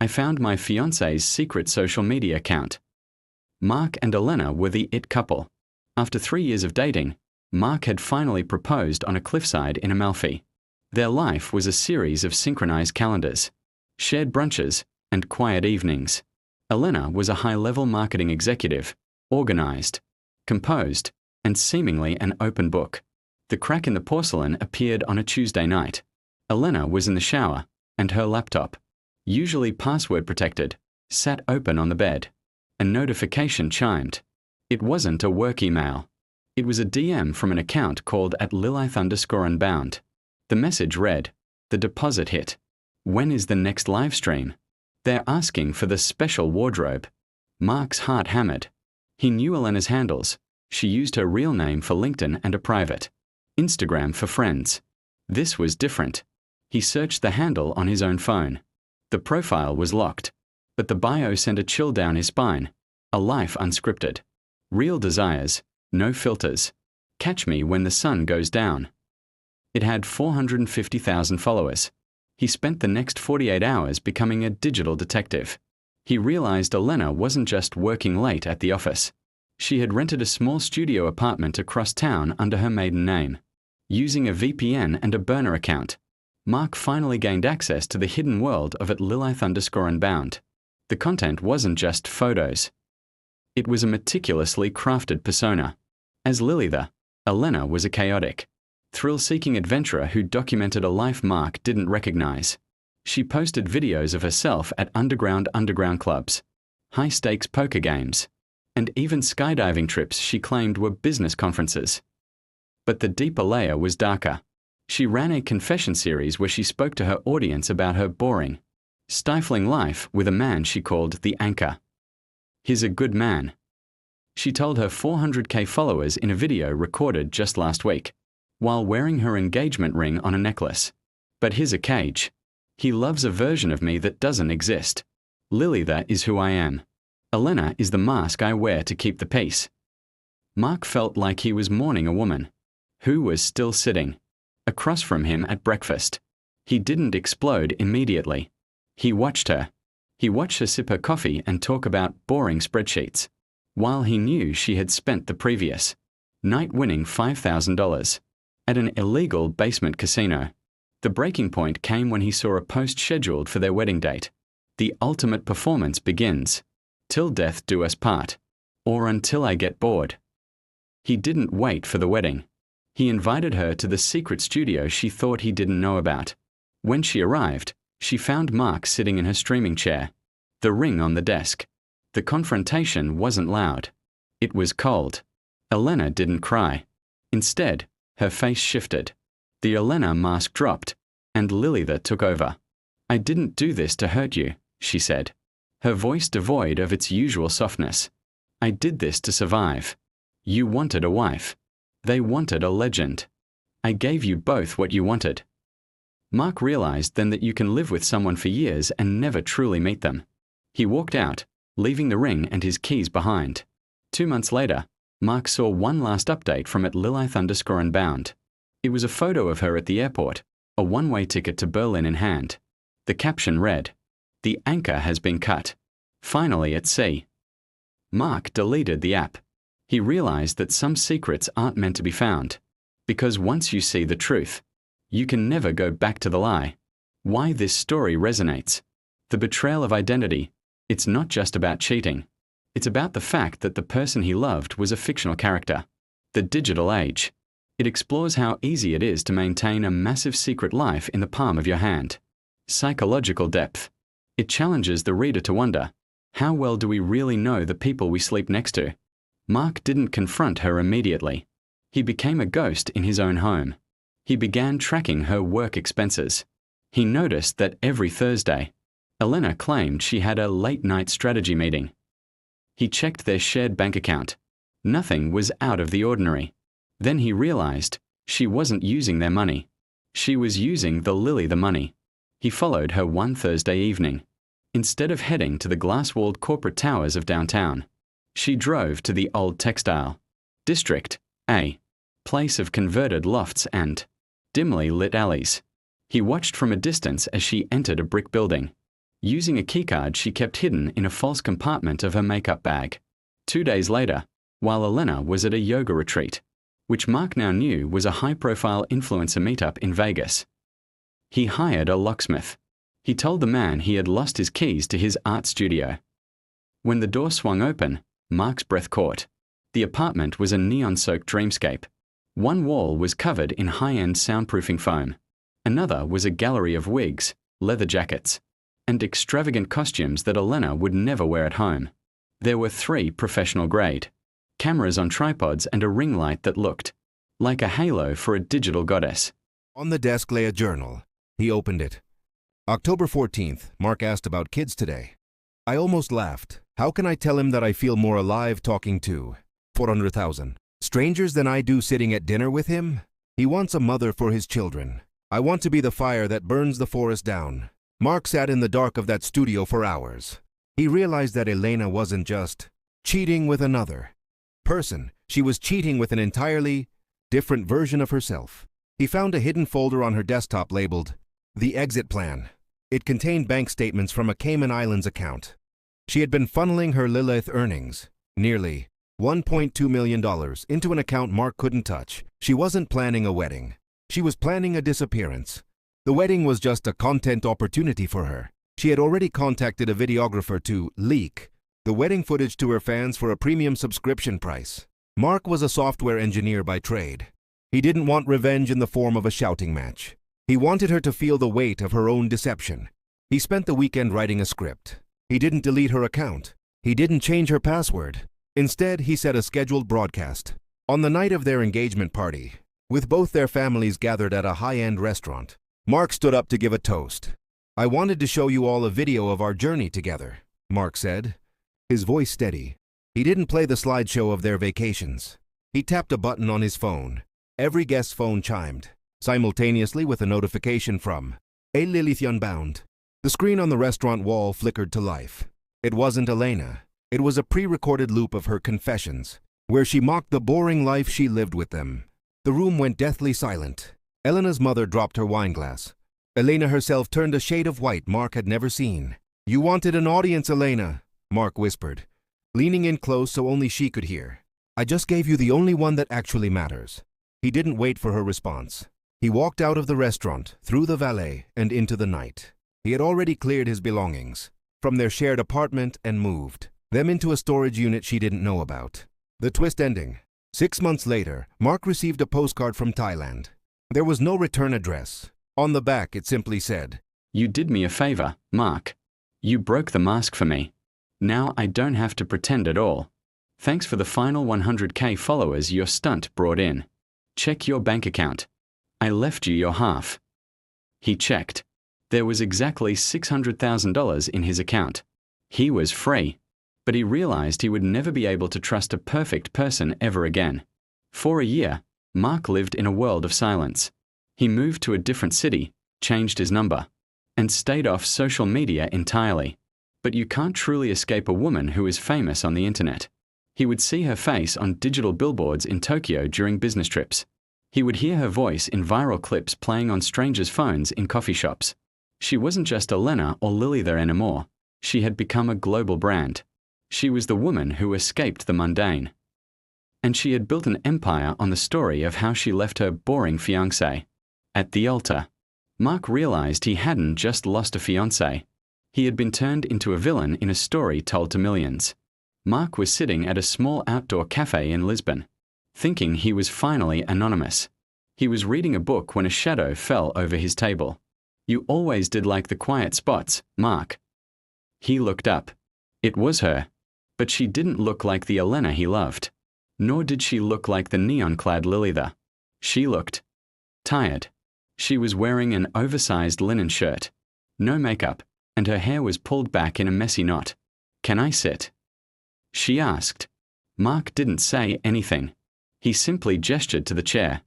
I found my fiancée's secret social media account. Mark and Elena were the it couple. After 3 years of dating, Mark had finally proposed on a cliffside in Amalfi. Their life was a series of synchronized calendars, shared brunches, and quiet evenings. Elena was a high-level marketing executive, organized, composed, and seemingly an open book. The crack in the porcelain appeared on a Tuesday night. Elena was in the shower, and her laptop, usually password protected, sat open on the bed. A notification chimed. It wasn't a work email. It was a DM from an account called @Lilith_unbound. The message read, "The deposit hit. When is the next live stream? They're asking for the special wardrobe." Mark's heart hammered. He knew Elena's handles. She used her real name for LinkedIn and a private Instagram for friends. This was different. He searched the handle on his own phone. The profile was locked, but the bio sent a chill down his spine. A life unscripted. Real desires, no filters. Catch me when the sun goes down. It had 450,000 followers. He spent the next 48 hours becoming a digital detective. He realized Elena wasn't just working late at the office. She had rented a small studio apartment across town under her maiden name. Using a VPN and a burner account, Mark finally gained access to the hidden world of @Lilith_unbound. The content wasn't just photos. It was a meticulously crafted persona. As Lilitha, Elena was a chaotic, thrill-seeking adventurer who documented a life Mark didn't recognize. She posted videos of herself at underground clubs, high-stakes poker games, and even skydiving trips she claimed were business conferences. But the deeper layer was darker. She ran a confession series where she spoke to her audience about her boring, stifling life with a man she called the Anchor. "He's a good man," she told her 400K followers in a video recorded just last week, while wearing her engagement ring on a necklace. "But he's a cage. He loves a version of me that doesn't exist. Lilitha is who I am. Elena is the mask I wear to keep the peace." Mark felt like he was mourning a woman who was still sitting across from him at breakfast. He didn't explode immediately. He watched her. He watched her sip her coffee and talk about boring spreadsheets, while he knew she had spent the previous night winning $5,000 at an illegal basement casino. The breaking point came when he saw a post scheduled for their wedding date. "The ultimate performance begins. Till death do us part. Or until I get bored." He didn't wait for the wedding. He invited her to the secret studio she thought he didn't know about. When she arrived, she found Mark sitting in her streaming chair, the ring on the desk. The confrontation wasn't loud. It was cold. Elena didn't cry. Instead, her face shifted. The Elena mask dropped, and Lilitha took over. "I didn't do this to hurt you," she said, her voice devoid of its usual softness. "I did this to survive. You wanted a wife. They wanted a legend. I gave you both what you wanted." Mark realized then that you can live with someone for years and never truly meet them. He walked out, leaving the ring and his keys behind. 2 months later, Mark saw one last update from @Lilith_unbound. It was a photo of her at the airport, a one-way ticket to Berlin in hand. The caption read, "The anchor has been cut. Finally at sea." Mark deleted the app. He realized that some secrets aren't meant to be found, because once you see the truth, you can never go back to the lie. Why this story resonates. The betrayal of identity. It's not just about cheating. It's about the fact that the person he loved was a fictional character. The digital age. It explores how easy it is to maintain a massive secret life in the palm of your hand. Psychological depth. It challenges the reader to wonder, how well do we really know the people we sleep next to? Mark didn't confront her immediately. He became a ghost in his own home. He began tracking her work expenses. He noticed that every Thursday, Elena claimed she had a late-night strategy meeting. He checked their shared bank account. Nothing was out of the ordinary. Then he realized she wasn't using their money. She was using the money. He followed her one Thursday evening. Instead of heading to the glass-walled corporate towers of downtown, she drove to the old textile district, a place of converted lofts and dimly lit alleys. He watched from a distance as she entered a brick building. using a keycard she kept hidden in a false compartment of her makeup bag. 2 days later, while Elena was at a yoga retreat, which Mark now knew was a high-profile influencer meetup in Vegas, he hired a locksmith. He told the man he had lost his keys to his art studio. When the door swung open, Mark's breath caught. The apartment was a neon-soaked dreamscape. One wall was covered in high-end soundproofing foam. Another was a gallery of wigs, leather jackets, and extravagant costumes that Elena would never wear at home. There were 3 professional-grade cameras on tripods and a ring light that looked like a halo for a digital goddess. On the desk lay a journal. He opened it. October 14th, Mark asked about kids today. I almost laughed. How can I tell him that I feel more alive talking to 400,000 strangers than I do sitting at dinner with him? He wants a mother for his children. I want to be the fire that burns the forest down. Mark sat in the dark of that studio for hours. He realized that Elena wasn't just cheating with another person. She was cheating with an entirely different version of herself. He found a hidden folder on her desktop labeled The Exit Plan. It contained bank statements from a Cayman Islands account. She had been funneling her Lilith earnings, nearly $1.2 million, into an account Mark couldn't touch. She wasn't planning a wedding. She was planning a disappearance. The wedding was just a content opportunity for her. She had already contacted a videographer to leak the wedding footage to her fans for a premium subscription price. Mark was a software engineer by trade. He didn't want revenge in the form of a shouting match. He wanted her to feel the weight of her own deception. He spent the weekend writing a script. He didn't delete her account. He didn't change her password. Instead, he set a scheduled broadcast. On the night of their engagement party, with both their families gathered at a high-end restaurant, Mark stood up to give a toast. I wanted to show you all a video of our journey together, Mark said, his voice steady. He didn't play the slideshow of their vacations. He tapped a button on his phone. Every guest's phone chimed, simultaneously with a notification from A Lilith Unbound. The screen on the restaurant wall flickered to life. It wasn't Elena. It was a pre-recorded loop of her confessions, where she mocked the boring life she lived with them. The room went deathly silent. Elena's mother dropped her wine glass. Elena herself turned a shade of white Mark had never seen. You wanted an audience, Elena, Mark whispered, leaning in close so only she could hear. I just gave you the only one that actually matters. He didn't wait for her response. He walked out of the restaurant, through the valet, and into the night. He had already cleared his belongings from their shared apartment and moved them into a storage unit she didn't know about. The twist ending. 6 months later, Mark received a postcard from Thailand. There was no return address. On the back, it simply said, You did me a favor, Mark. You broke the mask for me. Now I don't have to pretend at all. Thanks for the final 100K followers your stunt brought in. Check your bank account. I left you your half. He checked. There was exactly $600,000 in his account. He was free. But he realized he would never be able to trust a perfect person ever again. For a year, Mark lived in a world of silence. He moved to a different city, changed his number, and stayed off social media entirely. But you can't truly escape a woman who is famous on the internet. He would see her face on digital billboards in Tokyo during business trips. He would hear her voice in viral clips playing on strangers' phones in coffee shops. She wasn't just Elena or Lily there anymore. She had become a global brand. She was the woman who escaped the mundane. And she had built an empire on the story of how she left her boring fiancé. At the altar, Mark realized he hadn't just lost a fiancé. He had been turned into a villain in a story told to millions. Mark was sitting at a small outdoor cafe in Lisbon, thinking he was finally anonymous. He was reading a book when a shadow fell over his table. You always did like the quiet spots, Mark. He looked up. It was her. But she didn't look like the Elena he loved. Nor did she look like the neon-clad Lilitha. She looked tired. She was wearing an oversized linen shirt, no makeup, and her hair was pulled back in a messy knot. Can I sit? She asked. Mark didn't say anything. He simply gestured to the chair.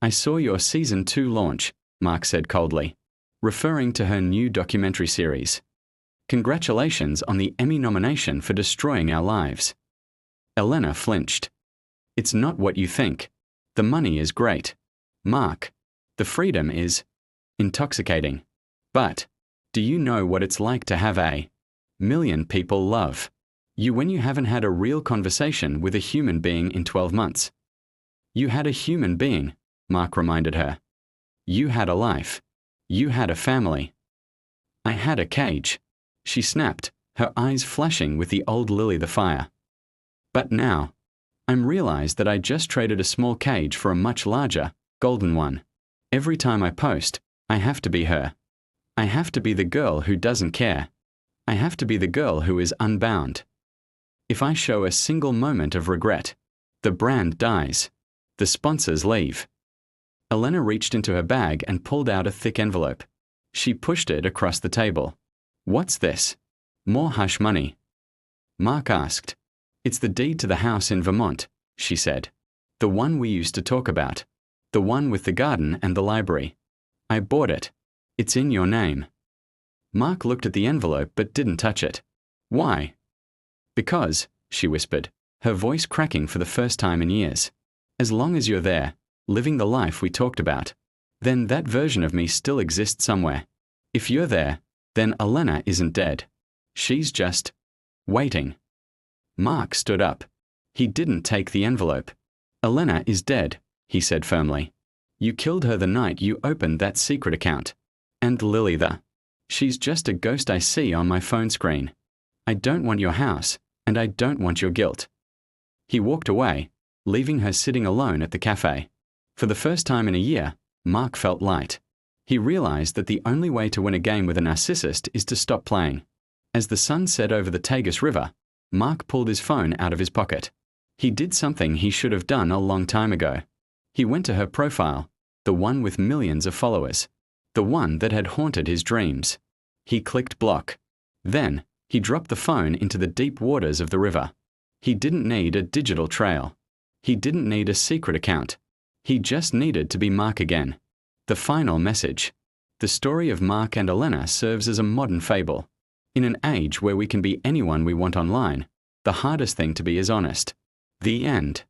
I saw your Season 2 launch, Mark said coldly, referring to her new documentary series. Congratulations on the Emmy nomination for destroying our lives. Elena flinched. It's not what you think. The money is great. Mark, the freedom is intoxicating. But Do you know what it's like to have a million people love you when you haven't had a real conversation with a human being in 12 months? You had a human being, Mark reminded her. You had a life. You had a family. I had a cage, she snapped, her eyes flashing with the old Lily the Fire. But now, I'm realized that I just traded a small cage for a much larger, golden one. Every time I post, I have to be her. I have to be the girl who doesn't care. I have to be the girl who is unbound. If I show a single moment of regret, the brand dies. The sponsors leave. Elena reached into her bag and pulled out a thick envelope. She pushed it across the table. What's this? More hush money. Mark asked. It's the deed to the house in Vermont, she said. The one we used to talk about. The one with the garden and the library. I bought it. It's in your name. Mark looked at the envelope but didn't touch it. Why? Because, she whispered, her voice cracking for the first time in years. As long as you're there, living the life we talked about, then that version of me still exists somewhere. If you're there, then Elena isn't dead. She's just waiting. Mark stood up. He didn't take the envelope. Elena is dead, he said firmly. You killed her the night you opened that secret account. And Lily she's just a ghost I see on my phone screen. I don't want your house, and I don't want your guilt. He walked away, leaving her sitting alone at the cafe. For the first time in a year, Mark felt light. He realized that the only way to win a game with a narcissist is to stop playing. As the sun set over the Tagus River, Mark pulled his phone out of his pocket. He did something he should have done a long time ago. He went to her profile, the one with millions of followers, the one that had haunted his dreams. He clicked block. Then, he dropped the phone into the deep waters of the river. He didn't need a digital trail. He didn't need a secret account. He just needed to be Mark again. The final message. The story of Mark and Elena serves as a modern fable. In an age where we can be anyone we want online, the hardest thing to be is honest. The end.